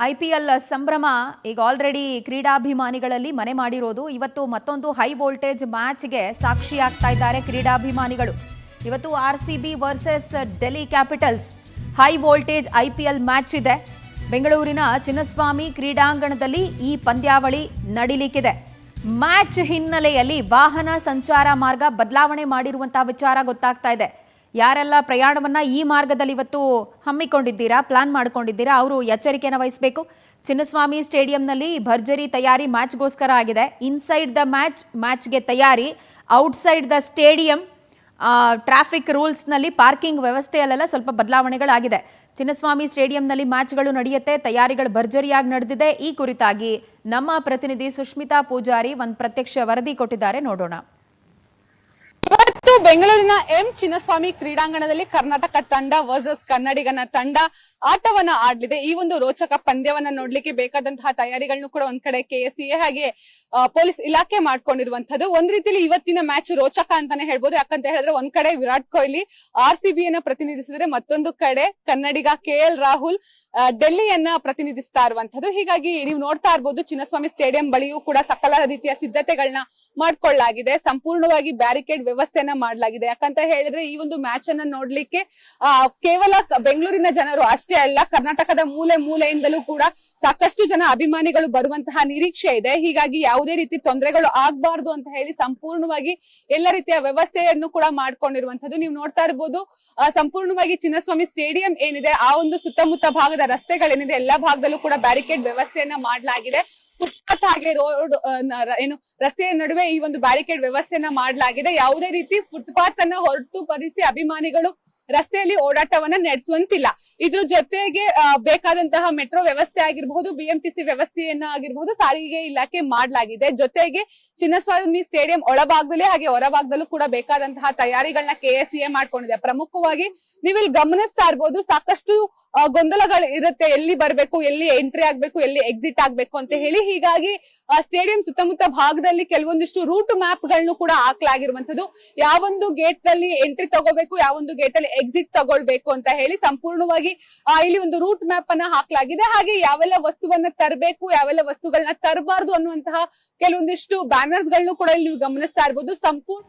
IPL ಸಂಭ್ರಮ ಈಗ already ಕ್ರೀಡಾಭಿಮಾನಿಗಳಲ್ಲಿ ಮನೆ ಮಾಡಿರೋದು. ಇವತ್ತು ಮತ್ತೊಂದು ಹೈ ವೋಲ್ಟೇಜ್ ಮ್ಯಾಚ್ಗೆ ಸಾಕ್ಷಿಯಾಗ್ತಾ ಇದ್ದಾರೆ ಕ್ರೀಡಾಭಿಮಾನಿಗಳು. ಇವತ್ತು RCB versus Delhi capitals high voltage IPL match ಇದೆ. ಬೆಂಗಳೂರಿನ ಚಿನ್ನಸ್ವಾಮಿ ಕ್ರೀಡಾಂಗಣದಲ್ಲಿ ಈ ಪಂದ್ಯಾವಳಿ ನಡೀಲಿಕ್ಕಿದೆ. ಮ್ಯಾಚ್ ಹಿನ್ನೆಲೆಯಲ್ಲಿ ವಾಹನ ಸಂಚಾರ ಮಾರ್ಗ ಬದಲಾವಣೆ ಮಾಡಿರುವಂತಹ ವಿಚಾರ ಗೊತ್ತಾಗ್ತಾ ಇದೆ. ಯಾರೆಲ್ಲ ಪ್ರಯಾಣವನ್ನ ಈ ಮಾರ್ಗದಲ್ಲಿ ಇವತ್ತು ಹಮ್ಮಿಕೊಂಡಿದ್ದೀರಾ, ಪ್ಲಾನ್ ಮಾಡಿಕೊಂಡಿದ್ದೀರಾ, ಅವರು ಎಚ್ಚರಿಕೆಯನ್ನು ವಹಿಸಬೇಕು. ಚಿನ್ನಸ್ವಾಮಿ ಸ್ಟೇಡಿಯಂನಲ್ಲಿ ಭರ್ಜರಿ ತಯಾರಿ ಮ್ಯಾಚ್ಗೋಸ್ಕರ ಆಗಿದೆ. ಇನ್ಸೈಡ್ ದ ಮ್ಯಾಚ್ಗೆ ತಯಾರಿ, ಔಟ್ಸೈಡ್ ದ ಸ್ಟೇಡಿಯಂ ಟ್ರಾಫಿಕ್ ರೂಲ್ಸ್ನಲ್ಲಿ ಪಾರ್ಕಿಂಗ್ ವ್ಯವಸ್ಥೆಯಲ್ಲೆಲ್ಲ ಸ್ವಲ್ಪ ಬದಲಾವಣೆಗಳಾಗಿದೆ. ಚಿನ್ನಸ್ವಾಮಿ ಸ್ಟೇಡಿಯಂನಲ್ಲಿ ಮ್ಯಾಚ್ಗಳು ನಡೆಯುತ್ತೆ, ತಯಾರಿಗಳು ಭರ್ಜರಿಯಾಗಿ ನಡೆದಿದೆ. ಈ ಕುರಿತಾಗಿ ನಮ್ಮ ಪ್ರತಿನಿಧಿ ಸುಷ್ಮಿತಾ ಪೂಜಾರಿ ಒಂದು ಪ್ರತ್ಯಕ್ಷ ವರದಿ ಕೊಟ್ಟಿದ್ದಾರೆ, ನೋಡೋಣ. ಇವತ್ತು ಬೆಂಗಳೂರಿನ ಚಿನ್ನಸ್ವಾಮಿ ಕ್ರೀಡಾಂಗಣದಲ್ಲಿ ಕರ್ನಾಟಕ ತಂಡ ವರ್ಸಸ್ ಕನ್ನಡಿಗನ ತಂಡ ಆಟವನ್ನ ಆಡ್ಲಿದೆ. ಈ ಒಂದು ರೋಚಕ ಪಂದ್ಯವನ್ನ ನೋಡ್ಲಿಕ್ಕೆ ಬೇಕಾದಂತಹ ತಯಾರಿಗಳನ್ನು ಕೂಡ ಒಂದ್ ಕಡೆ KSCA ಹಾಗೆ ಪೊಲೀಸ್ ಇಲಾಖೆ ಮಾಡ್ಕೊಂಡಿರುವಂತದ್ದು. ಒಂದ್ ರೀತಿಯಲ್ಲಿ ಇವತ್ತಿನ ಮ್ಯಾಚ್ ರೋಚಕ ಅಂತಾನೆ ಹೇಳ್ಬೋದು. ಯಾಕಂತ ಹೇಳಿದ್ರೆ ಒಂದ್ ಕಡೆ ವಿರಾಟ್ ಕೊಹ್ಲಿ RCB ಯನ್ನ ಪ್ರತಿನಿಧಿಸಿದ್ರೆ, ಮತ್ತೊಂದು ಕಡೆ ಕನ್ನಡಿಗ KL ರಾಹುಲ್ ಡೆಲ್ಲಿಯನ್ನ ಪ್ರತಿನಿಧಿಸ್ತಾ ಇರುವಂತದ್ದು. ಹೀಗಾಗಿ ನೀವು ನೋಡ್ತಾ ಇರ್ಬೋದು, ಚಿನ್ನಸ್ವಾಮಿ ಸ್ಟೇಡಿಯಂ ಬಳಿಯೂ ಕೂಡ ಸಕಲ ರೀತಿಯ ಸಿದ್ಧತೆಗಳನ್ನ ಮಾಡ್ಕೊಳ್ಳಲಾಗಿದೆ. ಸಂಪೂರ್ಣವಾಗಿ ಬ್ಯಾರಿಕೇಡ್ ವ್ಯವಸ್ಥೆಯನ್ನ ಮಾಡಲಾಗಿದೆ. ಯಾಕಂತ ಹೇಳಿದ್ರೆ ಈ ಒಂದು ಮ್ಯಾಚ್ ಅನ್ನ ನೋಡ್ಲಿಕ್ಕೆ ಕೇವಲ ಬೆಂಗಳೂರಿನ ಜನರು ಅಷ್ಟೇ ಅಲ್ಲ, ಕರ್ನಾಟಕದ ಮೂಲೆ ಮೂಲೆಯಿಂದಲೂ ಕೂಡ ಸಾಕಷ್ಟು ಜನ ಅಭಿಮಾನಿಗಳು ಬರುವಂತಹ ನಿರೀಕ್ಷೆ ಇದೆ. ಹೀಗಾಗಿ ಯಾವುದೇ ರೀತಿ ತೊಂದರೆಗಳು ಆಗ್ಬಾರ್ದು ಅಂತ ಹೇಳಿ ಸಂಪೂರ್ಣವಾಗಿ ಎಲ್ಲ ರೀತಿಯ ವ್ಯವಸ್ಥೆಯನ್ನು ಕೂಡ ಮಾಡ್ಕೊಂಡಿರುವಂತದ್ದು. ನೀವು ನೋಡ್ತಾ ಇರ್ಬೋದು, ಸಂಪೂರ್ಣವಾಗಿ ಚಿನ್ನಸ್ವಾಮಿ ಸ್ಟೇಡಿಯಂ ಏನಿದೆ ಆ ಒಂದು ಸುತ್ತಮುತ್ತ ಭಾಗದ ರಸ್ತೆಗಳೇನಿದೆ ಎಲ್ಲಾ ಭಾಗದಲ್ಲೂ ಕೂಡ ಬ್ಯಾರಿಕೇಡ್ ವ್ಯವಸ್ಥೆಯನ್ನ ಮಾಡಲಾಗಿದೆ. ಫುಟ್ಪಾತ್ ಹಾಗೆ ರೋಡ್ ರಸ್ತೆಯ ನಡುವೆ ಈ ಒಂದು ಬ್ಯಾರಿಕೇಡ್ ವ್ಯವಸ್ಥೆಯನ್ನ ಮಾಡಲಾಗಿದೆ. ಯಾವುದೇ ರೀತಿ ಫುಟ್ಪಾತ್ ಅನ್ನ ಹೊರತುಪಡಿಸಿ ಅಭಿಮಾನಿಗಳು ರಸ್ತೆಯಲ್ಲಿ ಓಡಾಟವನ್ನ ನಡೆಸುವಂತಿಲ್ಲ. ಇದ್ರ ಜೊತೆಗೆ ಬೇಕಾದಂತಹ ಮೆಟ್ರೋ ವ್ಯವಸ್ಥೆ ಆಗಿರಬಹುದು, BMTC ವ್ಯವಸ್ಥೆಯನ್ನ ಆಗಿರಬಹುದು, ಸಾರಿಗೆ ಇಲಾಖೆ ಮಾಡಲಾಗಿದೆ. ಜೊತೆಗೆ ಚಿನ್ನಸ್ವಾಮಿ ಸ್ಟೇಡಿಯಂ ಒಳಭಾಗದಲ್ಲಿ ಹಾಗೆ ಹೊರಭಾಗದಲ್ಲೂ ಕೂಡ ಬೇಕಾದಂತಹ ತಯಾರಿಗಳನ್ನ KSCA ಮಾಡ್ಕೊಂಡಿದೆ. ಪ್ರಮುಖವಾಗಿ ನೀವಿಲ್ಲಿ ಗಮನಿಸ್ತಾ ಇರ್ಬೋದು, ಸಾಕಷ್ಟು ಗೊಂದಲಗಳು ಇರುತ್ತೆ, ಎಲ್ಲಿ ಬರ್ಬೇಕು, ಎಲ್ಲಿ ಎಂಟ್ರಿ ಆಗ್ಬೇಕು, ಎಲ್ಲಿ ಎಕ್ಸಿಟ್ ಆಗ್ಬೇಕು ಅಂತ ಹೇಳಿ. ಹೀಗಾಗಿ ಸ್ಟೇಡಿಯಂ ಸುತ್ತಮುತ್ತ ಭಾಗದಲ್ಲಿ ಕೆಲವೊಂದಿಷ್ಟು ರೂಟ್ ಮ್ಯಾಪ್ ಗಳನ್ನು ಕೂಡ ಹಾಕ್ಲಾಗಿರುವಂತದ್ದು. ಯಾವೊಂದು ಗೇಟ್ ನಲ್ಲಿ ಎಂಟ್ರಿ ತಗೋಬೇಕು, ಯಾವೊಂದು ಗೇಟ್ ಅಲ್ಲಿ ಎಕ್ಸಿಟ್ ತಗೊಳ್ಬೇಕು ಅಂತ ಹೇಳಿ ಸಂಪೂರ್ಣವಾಗಿ ಇಲ್ಲಿ ಒಂದು ರೂಟ್ ಮ್ಯಾಪ್ ಅನ್ನ ಹಾಕ್ಲಾಗಿದೆ. ಹಾಗೆ ಯಾವೆಲ್ಲ ವಸ್ತುವನ್ನ ತರಬೇಕು, ಯಾವೆಲ್ಲ ವಸ್ತುಗಳನ್ನ ತರಬಾರ್ದು ಅನ್ನುವಂತಹ ಕೆಲವೊಂದಿಷ್ಟು ಬ್ಯಾನರ್ಸ್ ಗಳನ್ನು ಕೂಡ ಇಲ್ಲಿ ಗಮನಿಸ್ತಾ ಇರ್ಬೋದು. ಸಂಪೂರ್ಣ